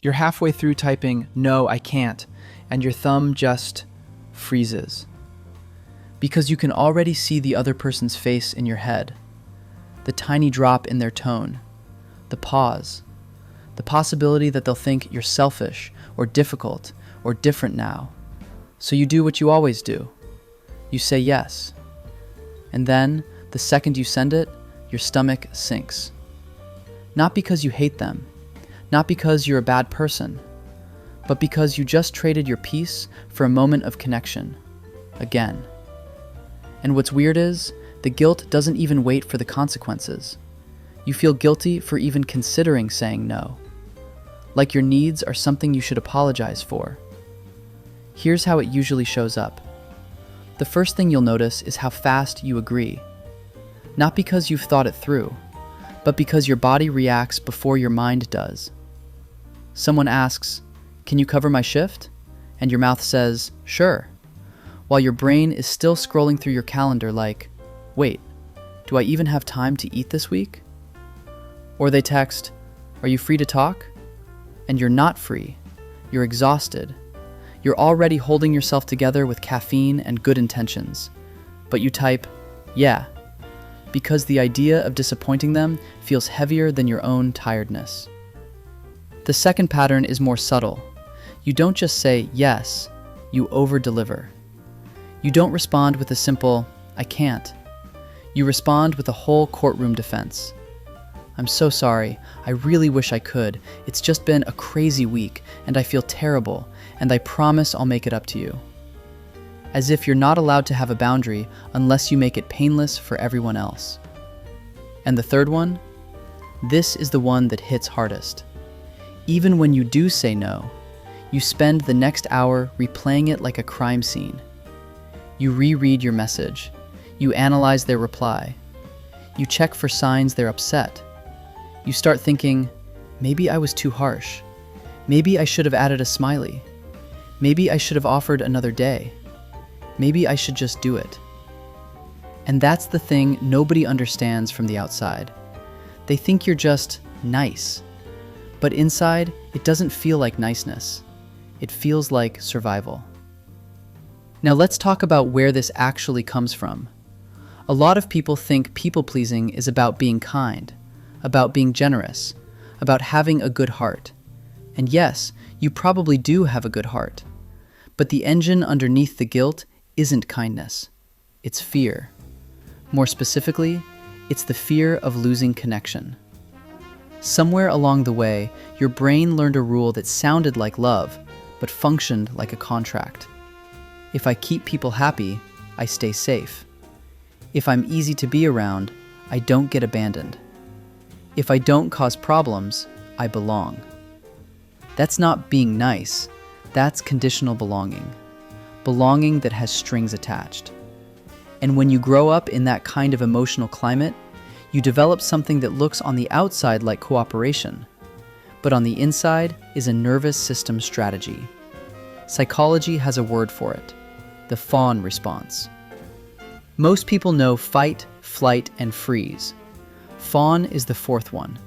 You're halfway through typing, "No, I can't," and your thumb just freezes. Because you can already see the other person's face in your head, the tiny drop in their tone, the pause, the possibility that they'll think you're selfish or difficult or different now. So you do what you always do. You say yes. And then, the second you send it, your stomach sinks. Not because you hate them, not because you're a bad person, but because you just traded your peace for a moment of connection. Again. And what's weird is, the guilt doesn't even wait for the consequences. You feel guilty for even considering saying no. Like your needs are something you should apologize for. Here's how it usually shows up. The first thing you'll notice is how fast you agree. Not because you've thought it through, but because your body reacts before your mind does. Someone asks, "Can you cover my shift?" And your mouth says, "Sure," while your brain is still scrolling through your calendar like, "Wait, do I even have time to eat this week?" Or they text, "Are you free to talk?" And you're not free. You're exhausted. You're already holding yourself together with caffeine and good intentions. But you type, "Yeah," because the idea of disappointing them feels heavier than your own tiredness. The second pattern is more subtle. You don't just say yes, you over-deliver. You don't respond with a simple, "I can't." You respond with a whole courtroom defense. "I'm so sorry. I really wish I could. It's just been a crazy week, and I feel terrible, and I promise I'll make it up to you." As if you're not allowed to have a boundary unless you make it painless for everyone else. And the third one? This is the one that hits hardest. Even when you do say no, you spend the next hour replaying it like a crime scene. You reread your message. You analyze their reply. You check for signs they're upset. You start thinking, maybe I was too harsh. Maybe I should have added a smiley. Maybe I should have offered another day. Maybe I should just do it. And that's the thing nobody understands from the outside. They think you're just nice. But inside, it doesn't feel like niceness. It feels like survival. Now let's talk about where this actually comes from. A lot of people think people-pleasing is about being kind, about being generous, about having a good heart. And yes, you probably do have a good heart. But the engine underneath the guilt isn't kindness. It's fear. More specifically, it's the fear of losing connection. Somewhere along the way, your brain learned a rule that sounded like love, but functioned like a contract. If I keep people happy, I stay safe. If I'm easy to be around, I don't get abandoned. If I don't cause problems, I belong. That's not being nice. That's conditional belonging. Belonging that has strings attached. And when you grow up in that kind of emotional climate, you develop something that looks on the outside like cooperation, but on the inside is a nervous system strategy. Psychology has a word for it, the fawn response. Most people know fight, flight, and freeze. Fawn is the fourth one.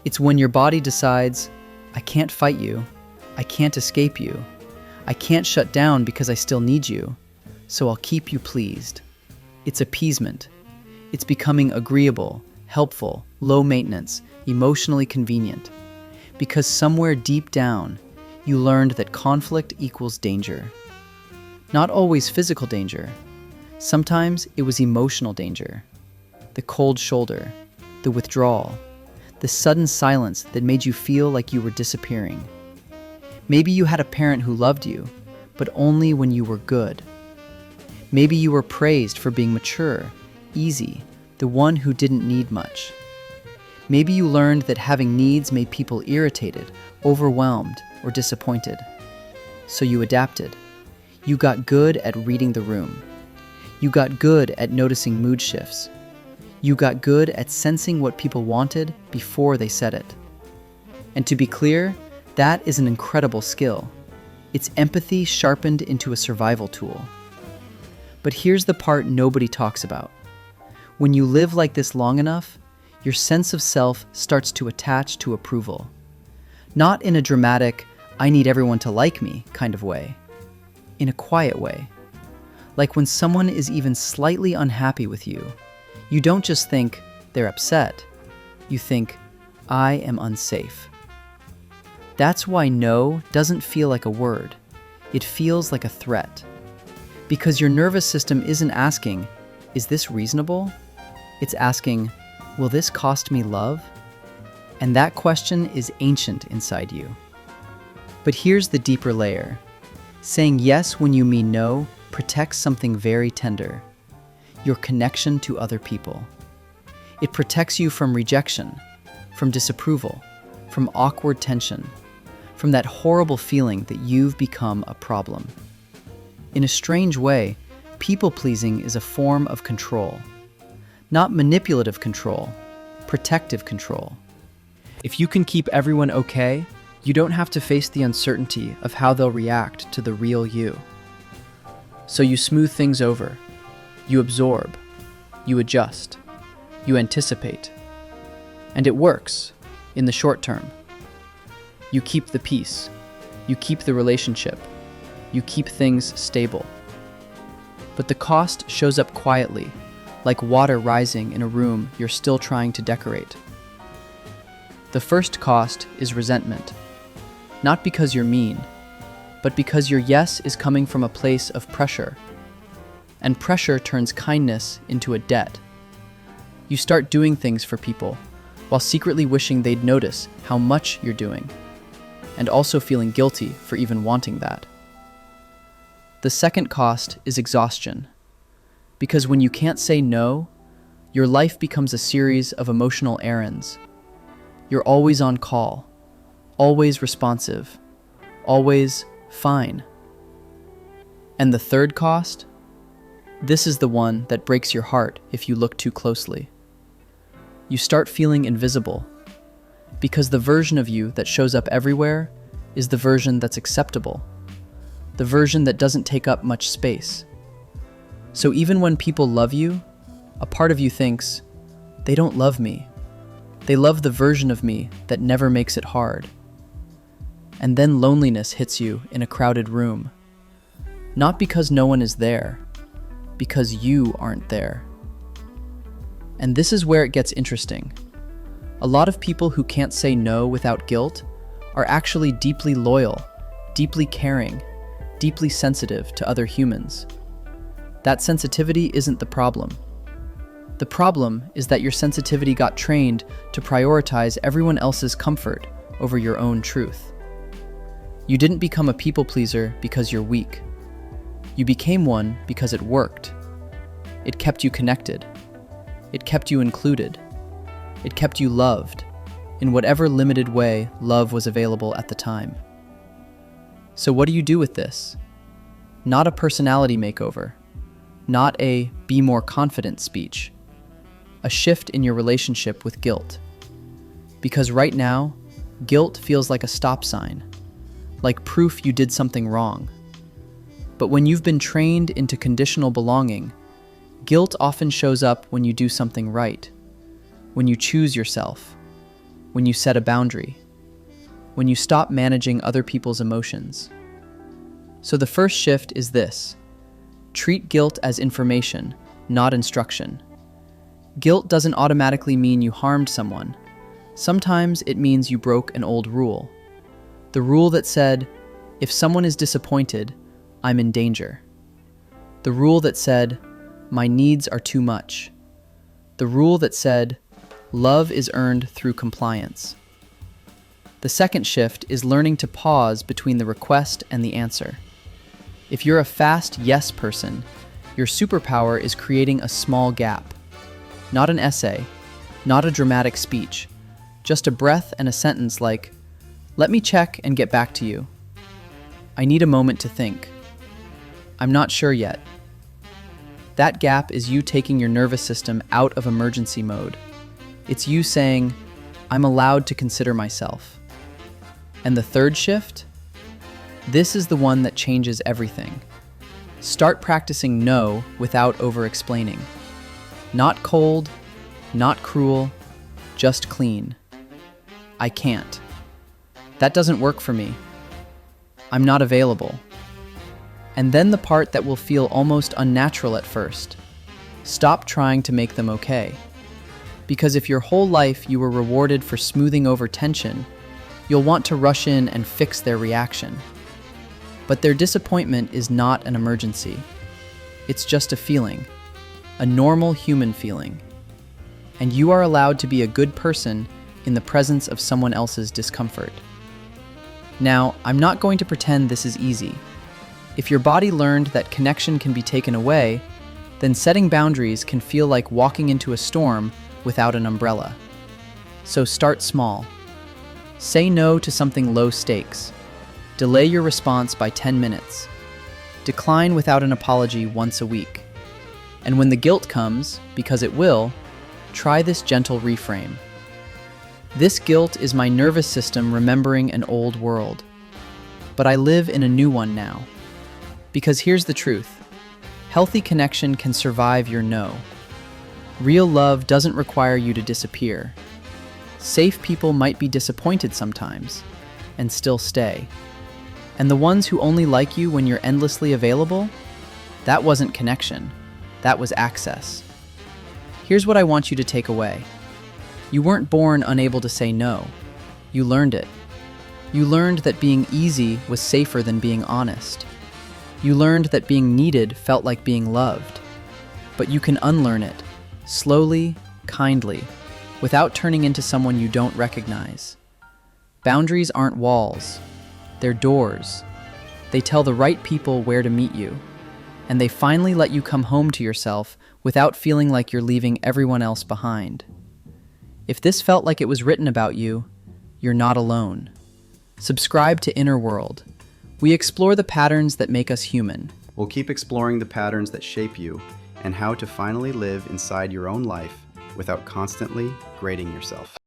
It's when your body decides, I can't fight you, I can't escape you, I can't shut down because I still need you, so I'll keep you pleased. It's appeasement. It's becoming agreeable, helpful, low maintenance, emotionally convenient. Because somewhere deep down, you learned that conflict equals danger. Not always physical danger. Sometimes it was emotional danger. The cold shoulder, the withdrawal, the sudden silence that made you feel like you were disappearing. Maybe you had a parent who loved you, but only when you were good. Maybe you were praised for being mature, easy, the one who didn't need much. Maybe you learned that having needs made people irritated, overwhelmed, or disappointed. So you adapted. You got good at reading the room. You got good at noticing mood shifts. You got good at sensing what people wanted before they said it. And to be clear, that is an incredible skill. It's empathy sharpened into a survival tool. But here's the part nobody talks about. When you live like this long enough, your sense of self starts to attach to approval. Not in a dramatic, I need everyone to like me kind of way. In a quiet way. Like when someone is even slightly unhappy with you, you don't just think they're upset. You think, I am unsafe. That's why no doesn't feel like a word. It feels like a threat. Because your nervous system isn't asking, is this reasonable? It's asking, will this cost me love? And that question is ancient inside you. But here's the deeper layer. Saying yes when you mean no protects something very tender. Your connection to other people. It protects you from rejection, from disapproval, from awkward tension, from that horrible feeling that you've become a problem. In a strange way, people-pleasing is a form of control. Not manipulative control, protective control. If you can keep everyone okay, you don't have to face the uncertainty of how they'll react to the real you. So you smooth things over. You absorb. You adjust. You anticipate. And it works, in the short term. You keep the peace. You keep the relationship. You keep things stable. But the cost shows up quietly, like water rising in a room you're still trying to decorate. The first cost is resentment. Not because you're mean, but because your yes is coming from a place of pressure. And pressure turns kindness into a debt. You start doing things for people, while secretly wishing they'd notice how much you're doing, and also feeling guilty for even wanting that. The second cost is exhaustion. Because when you can't say no, your life becomes a series of emotional errands. You're always on call, always responsive, always fine. And the third cost? This is the one that breaks your heart if you look too closely. You start feeling invisible, because the version of you that shows up everywhere is the version that's acceptable, the version that doesn't take up much space. So even when people love you, a part of you thinks, they don't love me. They love the version of me that never makes it hard. And then loneliness hits you in a crowded room. Not because no one is there, because you aren't there. And this is where it gets interesting. A lot of people who can't say no without guilt are actually deeply loyal, deeply caring, deeply sensitive to other humans. That sensitivity isn't the problem. The problem is that your sensitivity got trained to prioritize everyone else's comfort over your own truth. You didn't become a people pleaser because you're weak. You became one because it worked. It kept you connected. It kept you included. It kept you loved, in whatever limited way love was available at the time. So what do you do with this? Not a personality makeover. Not a be more confident speech. A shift in your relationship with guilt. Because right now, guilt feels like a stop sign, like proof you did something wrong. But when you've been trained into conditional belonging, guilt often shows up when you do something right, when you choose yourself, when you set a boundary, when you stop managing other people's emotions. So the first shift is this: treat guilt as information, not instruction. Guilt doesn't automatically mean you harmed someone. Sometimes it means you broke an old rule. The rule that said, if someone is disappointed, I'm in danger. The rule that said, my needs are too much. The rule that said, love is earned through compliance. The second shift is learning to pause between the request and the answer. If you're a fast yes person, your superpower is creating a small gap. Not an essay, not a dramatic speech, just a breath and a sentence like, let me check and get back to you. I need a moment to think. I'm not sure yet. That gap is you taking your nervous system out of emergency mode. It's you saying, I'm allowed to consider myself. And the third shift? This is the one that changes everything. Start practicing no without over-explaining. Not cold, not cruel, just clean. I can't. That doesn't work for me. I'm not available. And then the part that will feel almost unnatural at first. Stop trying to make them okay. Because if your whole life you were rewarded for smoothing over tension, you'll want to rush in and fix their reaction. But their disappointment is not an emergency. It's just a feeling, a normal human feeling. And you are allowed to be a good person in the presence of someone else's discomfort. Now, I'm not going to pretend this is easy. If your body learned that connection can be taken away, then setting boundaries can feel like walking into a storm without an umbrella. So start small. Say no to something low stakes. Delay your response by 10 minutes. Decline without an apology once a week. And when the guilt comes, because it will, try this gentle reframe. This guilt is my nervous system remembering an old world. But I live in a new one now. Because here's the truth. Healthy connection can survive your no. Real love doesn't require you to disappear. Safe people might be disappointed sometimes and still stay. And the ones who only like you when you're endlessly available? That wasn't connection. That was access. Here's what I want you to take away. You weren't born unable to say no. You learned it. You learned that being easy was safer than being honest. You learned that being needed felt like being loved. But you can unlearn it, slowly, kindly, without turning into someone you don't recognize. Boundaries aren't walls. They're doors. They tell the right people where to meet you. And they finally let you come home to yourself without feeling like you're leaving everyone else behind. If this felt like it was written about you, you're not alone. Subscribe to Inner World. We explore the patterns that make us human. We'll keep exploring the patterns that shape you and how to finally live inside your own life without constantly grading yourself.